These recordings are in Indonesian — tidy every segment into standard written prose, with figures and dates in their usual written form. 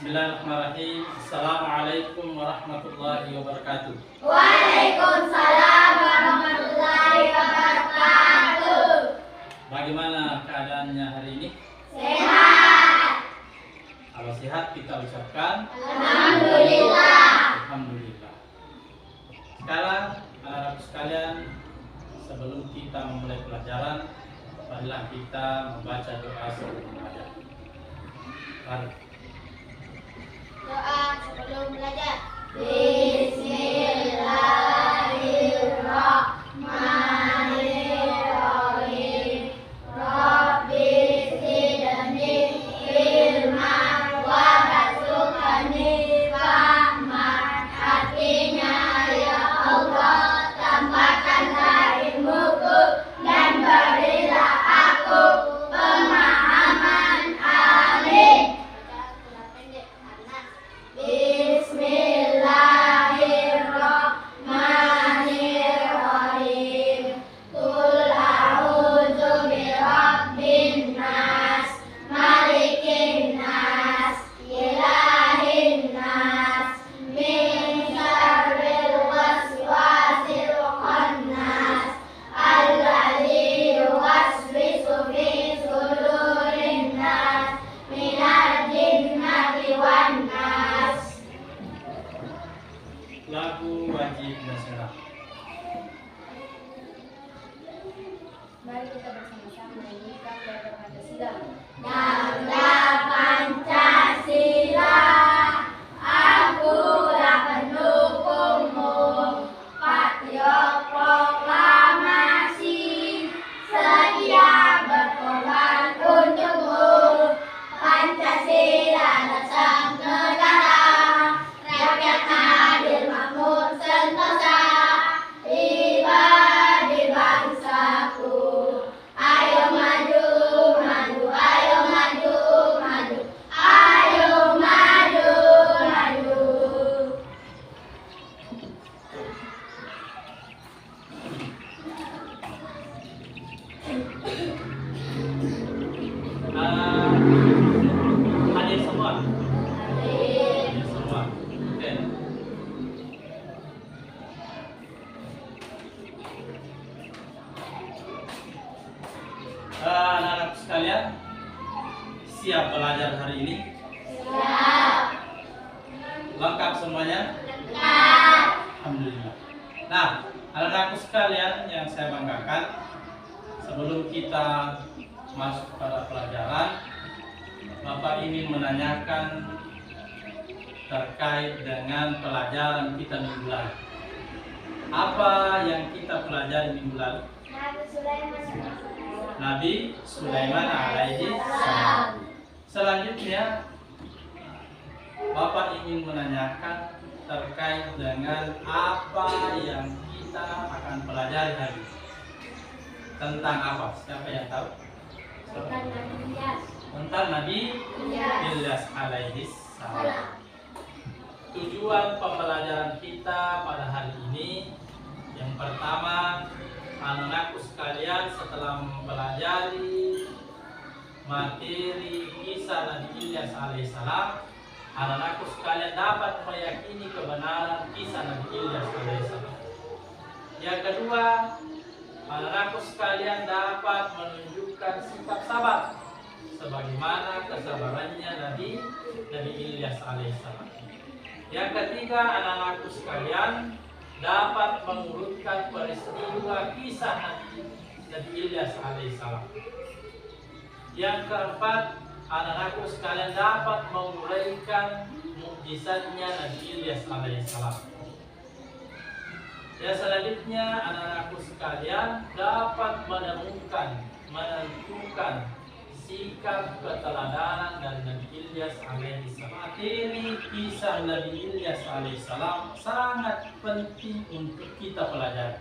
Bismillahirrahmanirrahim. Assalamualaikum warahmatullahi wabarakatuh. Waalaikumsalam warahmatullahi wabarakatuh. Bagaimana keadaannya hari ini? Sehat. Kalau sehat kita ucapkan Alhamdulillah. Alhamdulillah. Sekarang anak-anak sekalian, sebelum kita memulai pelajaran, marilah kita membaca doa sebelum belajar. Mari. Doa sebelum belajar. Bismillahirrahmanirrahim. Rabbi zidni ilman warzuqni fahman. Artinya, ya Allah, tambahkanlah ilmuku dan berilah aku pemahaman. Amin. Bismillahirrahmanirrahim. Qul a'udzu birabbin nas, malikin nas, ilahin nas, min syarril waswasil khannas, alladzi yuwaswisu fi sudurin nas, minal jinnati wan nas. Lagu wajib nasional. Mari kita bersama-sama menyanyikan Ganda Pancasila. Ganda Pancasila, akulah pendukungmu. Patriot proklamasi, sedia berkorban untukmu. Pancasila dasar negara, rakyat adil makmur sentosa, pribadi bangsaku. Ayo maju, maju, ayo maju, maju, ayo maju, maju. Hadir semua. Hadir semua. Oke. Anak-anak sekalian, siap belajar hari ini? Siap. Lengkap semuanya? Lengkap. Alhamdulillah. Nah, anak-anakku sekalian yang saya banggakan, sebelum kita masuk pada pelajaran, Bapak ingin menanyakan terkait dengan pelajaran kita minggu lalu. Apa yang kita pelajari minggu lalu? Nabi Sulaiman alaihi salam. Selanjutnya, Bapak ingin menanyakan terkait dengan apa yang kita akan pelajari hari ini. Tentang apa? Siapa yang tahu? Tentang Nabi Ilyas alaihi salam. Tujuan pembelajaran kita pada hari ini, yang pertama, anak-anakku sekalian, setelah mempelajari materi kisah Nabi Ilyas alaihissalam, anak-anakku sekalian dapat meyakini kebenaran kisah Nabi Ilyas alaihissalam. Yang kedua, anak-anakku sekalian dapat menunjukkan sikap sabar sebagaimana kesabarannya Nabi Ilyas alaihissalam. Yang ketiga, anak-anakku sekalian dapat mengurutkan peristiwa kisah Nabi Ilyas alaihissalam. Yang keempat, anak-anakku sekalian dapat menguraikan mukjizatnya Nabi Ilyas alaihissalam. Yang selanjutnya, anak-anakku sekalian dapat menentukan sikap keteladanan dari Nabi Ilyas alaihissalam. Materi kisah Nabi Ilyas alaihissalam sangat penting untuk kita pelajari.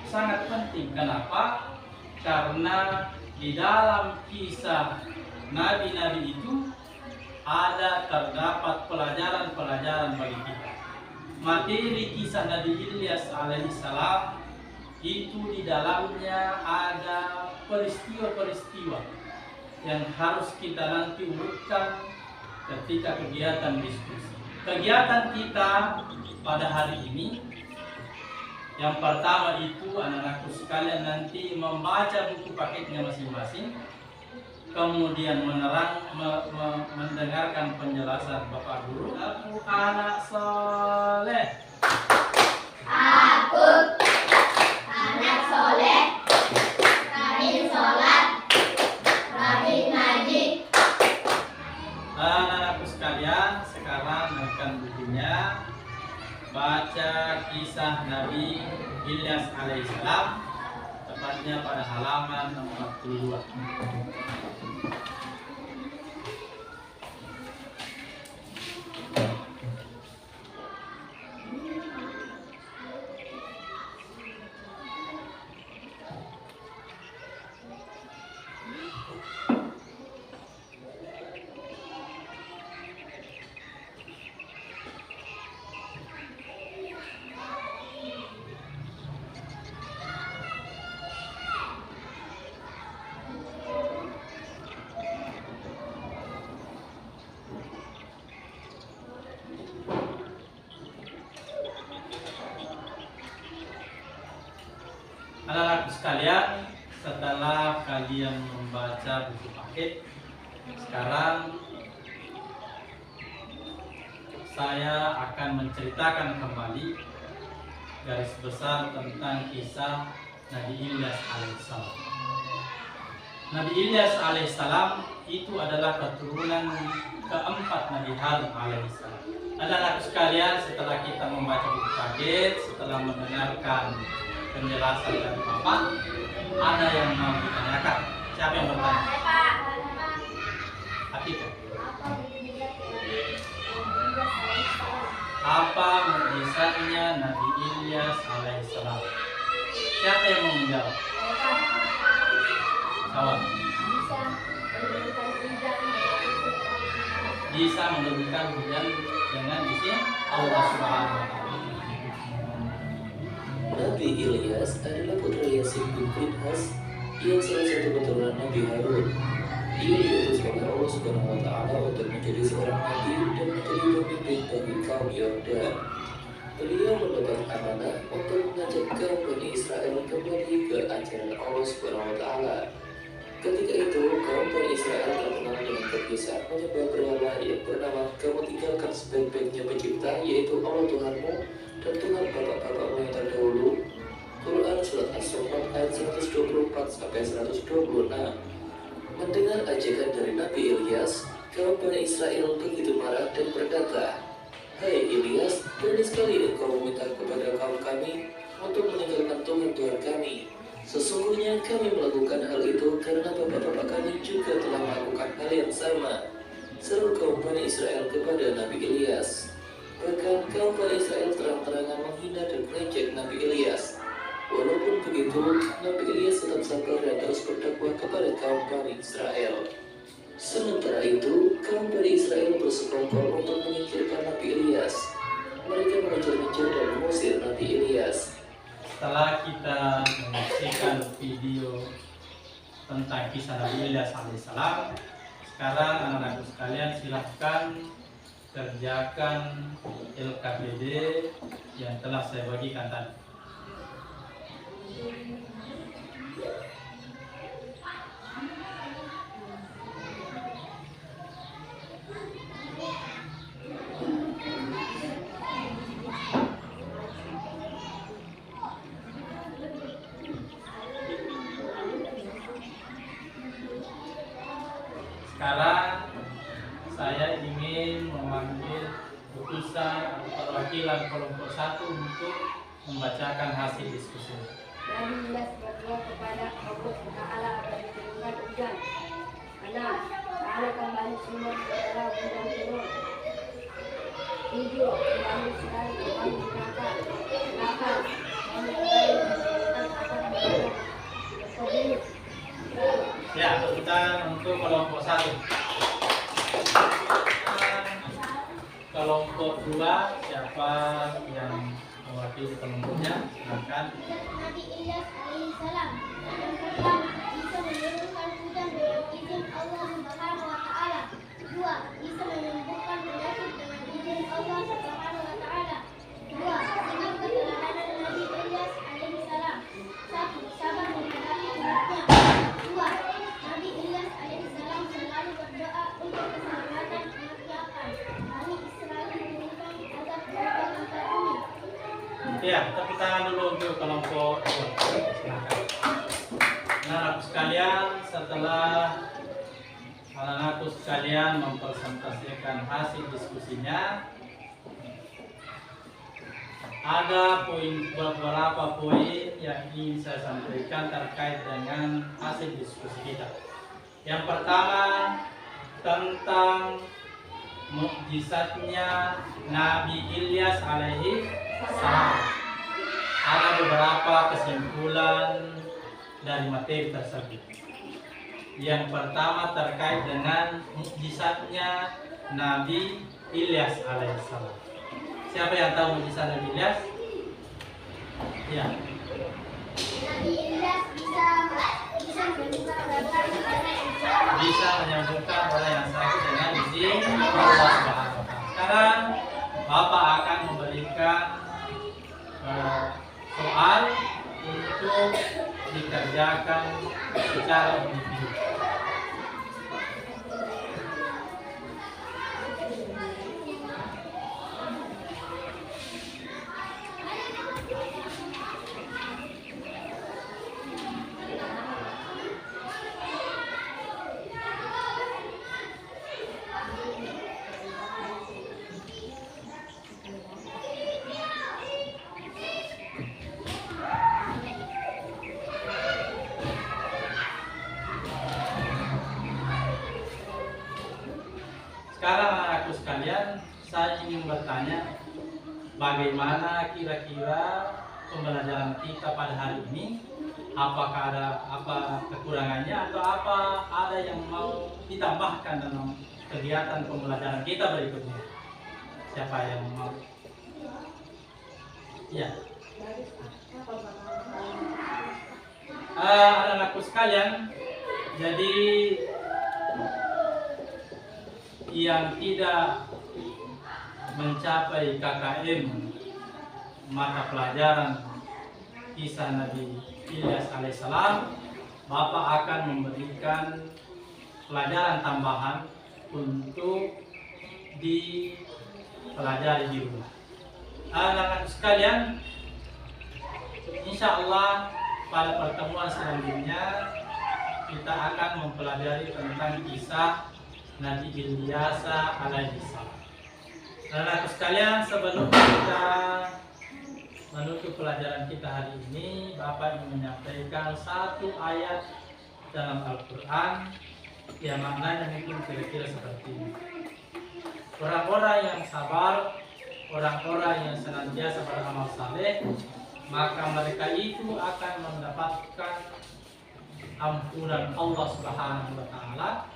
Sangat penting. Kenapa? Karena di dalam kisah nabi-nabi itu terdapat pelajaran-pelajaran bagi kita. Materi kisah Nabi Ilyas alaihissalam itu di dalamnya ada peristiwa-peristiwa yang harus kita nanti urutkan ketika kegiatan diskusi. Kegiatan kita pada hari ini, yang pertama itu anak-anakku sekalian nanti membaca buku paketnya masing-masing, kemudian mendengarkan penjelasan Bapak Guru. Aku anak soleh. Aku anak soleh, rajin sholat, rajin ngaji. Anak-anakku sekalian, sekarang akan bukunya baca kisah Nabi Ilyas alaihissalam, tepatnya pada halaman nomor 42. Anak-anak sekalian, setelah kalian membaca buku paket, sekarang saya akan menceritakan kembali garis besar tentang kisah Nabi Ilyas alaihissalam. Nabi Ilyas alaihissalam itu adalah keturunan keempat Nabi Harun alaihissalam. Anak-anak sekalian, setelah kita membaca buku paket, setelah mendengarkan penjelasan dari Bapak, ada yang mau ditanyakan? Siapa yang bertanya? Atika. Apa mukjizatnya Nabi Ilyas alaihissalam? Siapa yang mau menjawab? Kawan. Bisa menurunkan hujan dengan izin Allah Subhanahu wa Ta'ala. Nabi Ilyas adalah putra Yasin bin Pinhas yang salah satu keturunan Nabi Harun. Ia diutus oleh Allah Subhanahu wa Ta'ala untuk menjadi seorang nabi dan menjadi pemimpin bagi kaum Yordan. Beliau mendapat amanah untuk mengajak kaum Bani Israel kembali ke ajaran Allah Subhanahu wa Ta'ala. Ketika itu, kaum Bani Israel terkenal dengan kebiasaan menyembah berhala yang bernama "Kamu tinggalkan sebaik-baiknya pencipta, yaitu Allah Tuhanmu dan Tuhan bapak-bapakmu yang terdahulu." Quran Surat As-Saffat ayat 124-126. Mendengar ajakan dari Nabi Ilyas, kaum Bani Israel begitu marah dan berkata, "Hai Ilyas, berani sekali engkau meminta kepada kaum kami untuk meninggalkan Tuhan kami. Sesungguhnya kami melakukan hal itu karena bapak-bapak kami juga telah melakukan hal yang sama." Seru kaum Bani Israel kepada Nabi Ilyas. Bahkan kaum Bani Israel terang-terangan menghina dan mengejek Nabi Ilyas. Walaupun begitu, Nabi Ilyas tetap sabar dan terus berdakwah kepada kaum Bani Israel. Sementara itu, kaum Bani Israel bersekongkol untuk menyingkirkan Nabi Ilyas. Mereka mengejar-ngejar dan mengusir Nabi Ilyas. Setelah kita menyaksikan video tentang kisah Nabi Ilyas alaihissalam, sekarang anak-anak sekalian silahkan kerjakan LKPD yang telah saya bagikan tadi. Sekarang saya ingin memanggil utusan atau perwakilan kelompok 1 untuk membacakan hasil diskusi. Nabi Ilyas berdoa kepada Allah Ta'ala agar diturunkan hujan. 6. Ta'ala kembali semua setelah hujan turun. 7. Kembali sekali kembali neraka. 8. Kembali menurunkan asap berada berkebun. Ya, utusan untuk kelompok 1. Kelompok 2, siapa yang mewakili kelompoknya? Silakan. Nabi Ilyas alaihissalam. Yang pertama, bisa menurunkan hujan dengan izin Allah Subhanahu wa Ta'ala. 2. Bisa menurunkan Ya, tepuk tangan dulu untuk kelompok dua. Silakan. Anak-anakku sekalian, setelah anak-anakku sekalian mempresentasikan hasil diskusinya, ada beberapa poin yang ingin saya sampaikan terkait dengan hasil diskusi kita. Yang pertama, tentang mukjizatnya Nabi Ilyas alaihi salam. Ada beberapa kesimpulan dari materi tersebut. Yang pertama terkait dengan mukjizatnya Nabi Ilyas alaihissalam. Siapa yang tahu mukjizat Nabi Ilyas? Ya. Nabi Ilyas bisa menyembuhkan orang yang sakit. Bisa menyembuhkan orang yang sakit dengan izin Allah Subhanahu wa Ta'ala. Sekarang Bapak akan memberikan soal untuk dikerjakan secara individu. Sekarang anakku sekalian, saya ingin bertanya, bagaimana kira-kira pembelajaran kita pada hari ini? Apakah ada apa kekurangannya atau apa ada yang mau ditambahkan dalam kegiatan pembelajaran kita berikutnya? Siapa yang mau? Ya. Anak-anakku sekalian, jadi yang tidak mencapai KKM mata pelajaran kisah Nabi Ilyas alaihissalam, Bapak akan memberikan pelajaran tambahan untuk dipelajari di rumah. Anak-anak sekalian, insya Allah pada pertemuan selanjutnya kita akan mempelajari tentang kisah Nabi Ilyas alaihissalam. Anak-anak sekalian, sebelum kita menutup pelajaran kita hari ini, Bapak ingin menyampaikan satu ayat dalam Al-Quran yang maknanya mungkin kira-kira seperti ini. Orang-orang yang sabar, orang-orang yang senantiasa beramal saleh, maka mereka itu akan mendapatkan ampunan Allah Subhanahu wa Ta'ala,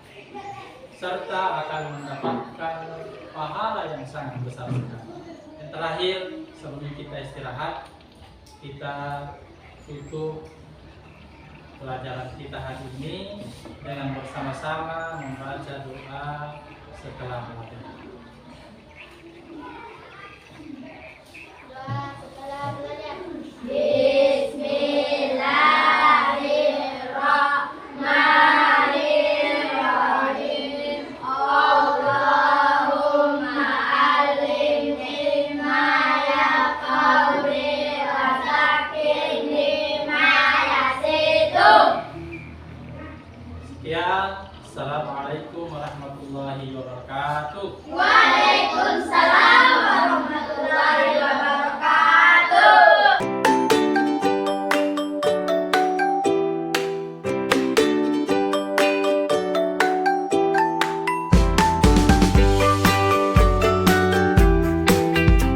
serta akan mendapatkan pahala yang sangat besar sekali. Yang terakhir, sebelum kita istirahat, kita tutup pelajaran kita hari ini dengan bersama-sama membaca doa setelah pelajaran.